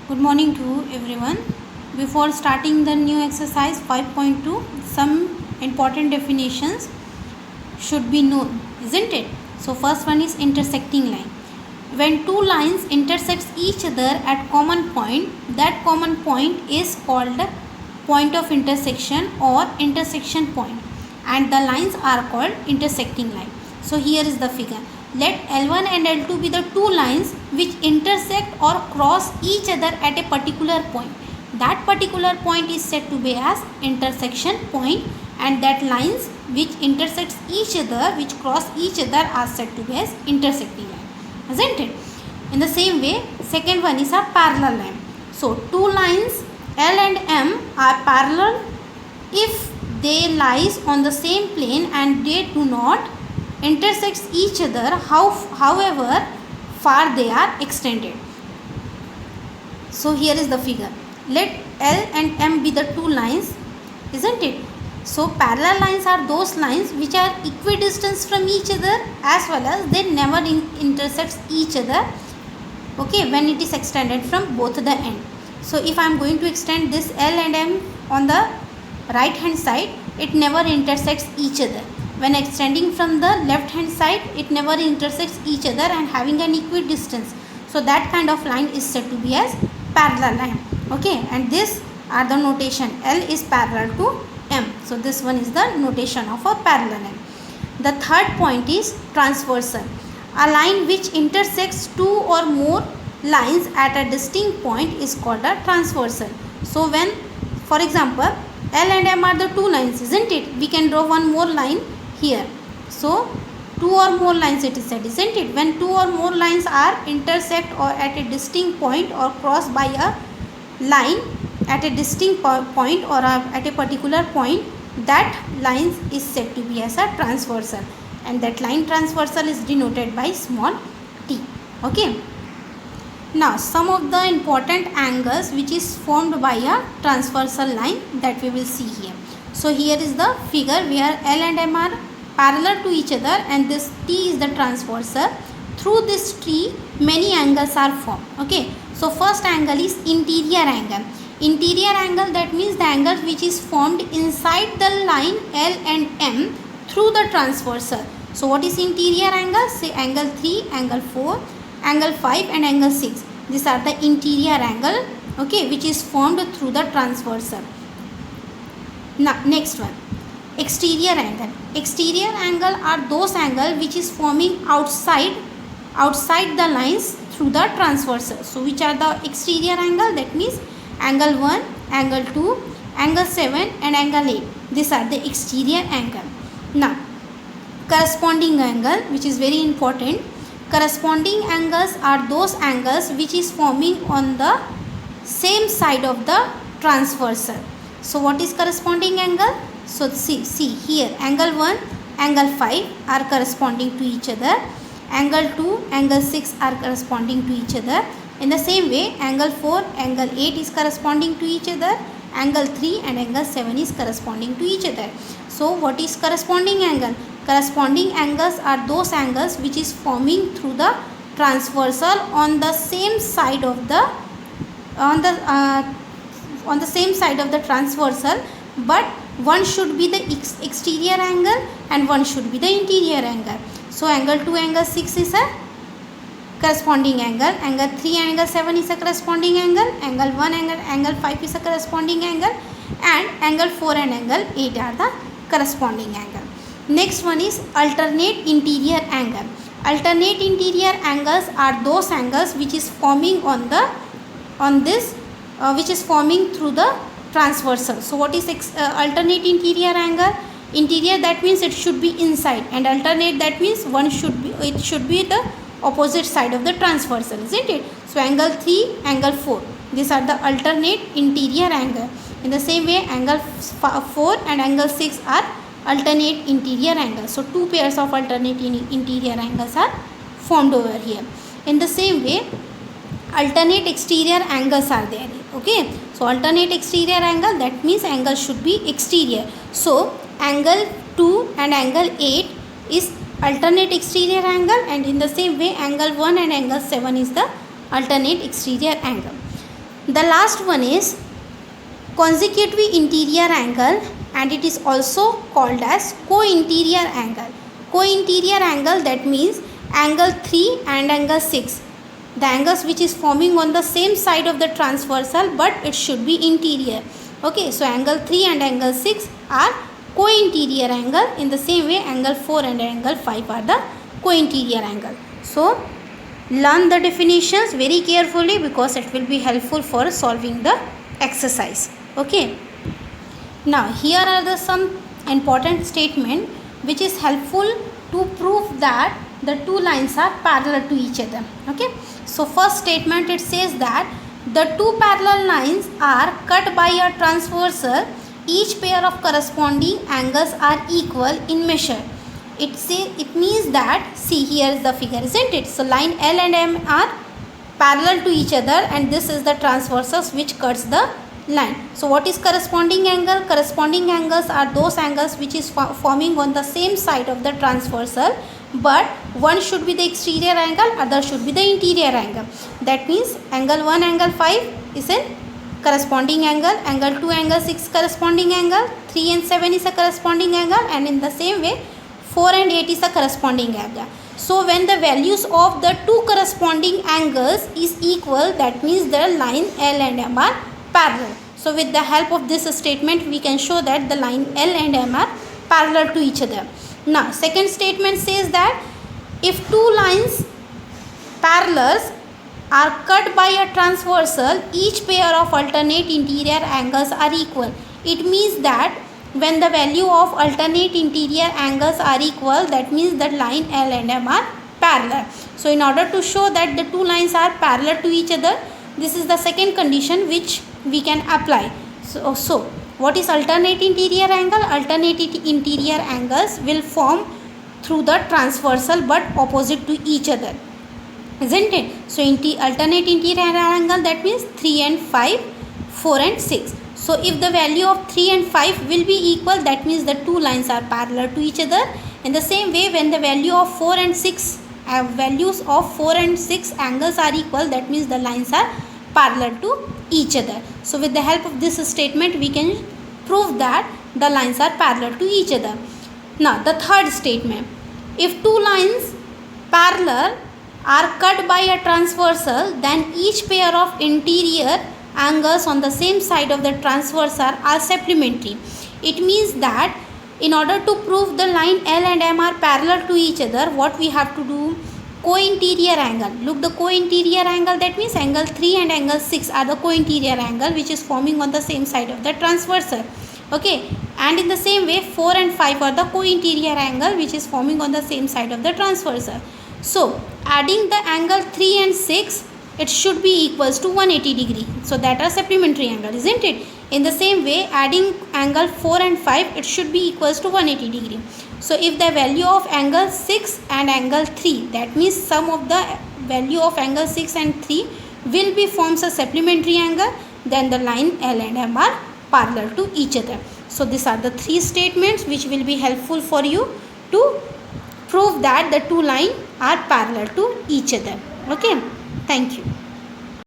Good morning to everyone. Before starting the new exercise 5.2, some important definitions should be known, isn't it? So first one is intersecting line. When two lines intersect each other at common point, that common point is called point of intersection or intersection point, and the lines are called intersecting line. So here is the figure. Let L1 and L2 be the two lines which intersect or cross each other at a particular point. That particular point is said to be as intersection point, and that lines which intersect each other, which cross each other, are said to be as intersecting line, isn't it? In the same way, second one is a parallel line. So two lines L and M are parallel if they lies on the same plane and they do not intersect each other, however far they are extended. So here is the figure. Let L and M be the two lines, isn't it? So parallel lines are those lines which are equidistant from each other, as well as they never intersect each other, okay, when it is extended from both the end. So if I am going to extend this L and M on the right hand side, it never intersects each other. When extending from the left hand side, it never intersects each other and having an equidistance. So that kind of line is said to be as parallel line, okay. And this are the notation. L is parallel to M. So this one is the notation of a parallel line. The third point is transversal. A line which intersects two or more lines at a distinct point is called a transversal. So when, for example, L and M are the two lines, isn't it? We can draw one more line here. So two or more lines it is said, isn't it? When two or more lines are intersect or at a distinct point or crossed by a line at a distinct point or at a particular point, that line is said to be as a transversal, and that line transversal is denoted by small t, okay. Now some of the important angles which is formed by a transversal line that we will see here. So here is the figure where L and M are parallel to each other, and this T is the transversal. Through this tree many angles are formed, okay. So first angle is interior angle. Interior angle, that means the angle which is formed inside the line L and M through the transversal. So what is interior angle? Say angle 3, angle 4, angle 5 and angle 6. These are the interior angle, okay, which is formed through the transversal. Now next one, exterior angle. Exterior angle are those angle which is forming outside the lines through the transversal. So which are the exterior angle? That means angle 1, angle 2, angle 7 and angle 8. These are the exterior angle. Now corresponding angle, which is very important. Corresponding angles are those angles which is forming on the same side of the transversal. So what is corresponding angle? So see here, angle 1, angle 5 are corresponding to each other. Angle 2, angle 6 are corresponding to each other. In the same way, angle 4, angle 8 is corresponding to each other. Angle 3 and angle 7 is corresponding to each other. So what is corresponding angle? Corresponding angles are those angles which is forming through the transversal on the same side of the same side of the transversal, but one should be the exterior angle and one should be the interior angle. So angle 2, angle 6 is a corresponding angle, angle 3 and angle 7 is a corresponding angle, angle 1 and angle 5 is a corresponding angle, and angle 4 and angle 8 are the corresponding angle. Next one is alternate interior angle. Alternate interior angles are those angles which is forming which is forming through the transversal. So what is alternate interior angle? Interior, that means it should be inside, and alternate, that means it should be the opposite side of the transversal, isn't it? So angle 3, angle 4, these are the alternate interior angle. In the same way, angle 4 and angle 6 are alternate interior angles. So two pairs of alternate interior angles are formed over here. In the same way, alternate exterior angles are there, okay. So alternate exterior angle, that means angle should be exterior. So angle 2 and angle 8 is alternate exterior angle, and in the same way angle 1 and angle 7 is the alternate exterior angle. The last one is consecutive interior angle, and it is also called as co-interior angle. Co-interior angle, that means angle 3 and angle 6. The angles which is forming on the same side of the transversal, but it should be interior. Okay, so angle 3 and angle 6 are co-interior angle. In the same way, angle 4 and angle 5 are the co-interior angle. So learn the definitions very carefully because it will be helpful for solving the exercise. Okay. Now here are the some important statement which is helpful to prove that the two lines are parallel to each other. Okay. So first statement, it says that the two parallel lines are cut by a transversal. Each pair of corresponding angles are equal in measure. It means that, see, here is the figure, isn't it? So line L and M are parallel to each other, and this is the transversals which cuts the line. So what is corresponding angle? Corresponding angles are those angles which is forming on the same side of the transversal, but one should be the exterior angle, other should be the interior angle. That means angle 1, angle 5 is a corresponding angle, angle 2, angle 6 corresponding angle, 3 and 7 is a corresponding angle, and in the same way 4 and 8 is a corresponding angle. So when the values of the two corresponding angles is equal, that means the line L and M are parallel. So with the help of this statement, we can show that the line L and M are parallel to each other. Now second statement says that if two lines parallels are cut by a transversal, each pair of alternate interior angles are equal. It means that when the value of alternate interior angles are equal, that means that line L and M are parallel. So in order to show that the two lines are parallel to each other, this is the second condition which we can apply. So what is alternate interior angle? Alternate interior angles will form through the transversal but opposite to each other, isn't it? So alternate interior angle, that means 3 and 5, 4 and 6. So if the value of 3 and 5 will be equal, that means the two lines are parallel to each other. In the same way, when the value of 4 and 6 values of 4 and 6 angles are equal, that means the lines are parallel to each other. So with the help of this statement, we can prove that the lines are parallel to each other. Now the third statement, if two lines parallel are cut by a transversal, then each pair of interior angles on the same side of the transversal are supplementary. It means that in order to prove the line L and M are parallel to each other, what we have to do? Co-interior angle. Look, the co-interior angle, that means angle 3 and angle 6 are the co-interior angle which is forming on the same side of the transversal. Okay, and in the same way 4 and 5 are the co-interior angle which is forming on the same side of the transversal. So adding the angle 3 and 6, it should be equals to 180 degree. So that are supplementary angle, isn't it? In the same way, adding angle 4 and 5, it should be equals to 180 degree. So if the value of angle 6 and angle 3, that means sum of the value of angle 6 and 3 will be forms a supplementary angle, then the line L and M are parallel to each other. So these are the three statements which will be helpful for you to prove that the two lines are parallel to each other. Okay, thank you.